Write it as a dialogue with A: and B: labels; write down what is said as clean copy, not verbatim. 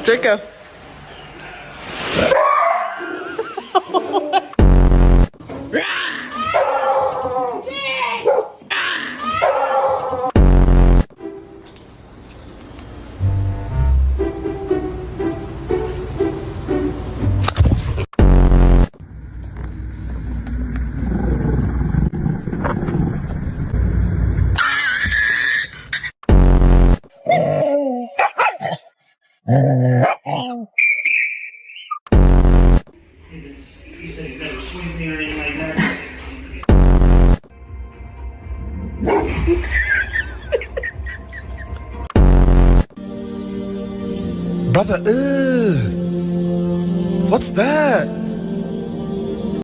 A: Draco.
B: You said you never squeezed me or anything like that.
C: Brother, what's that?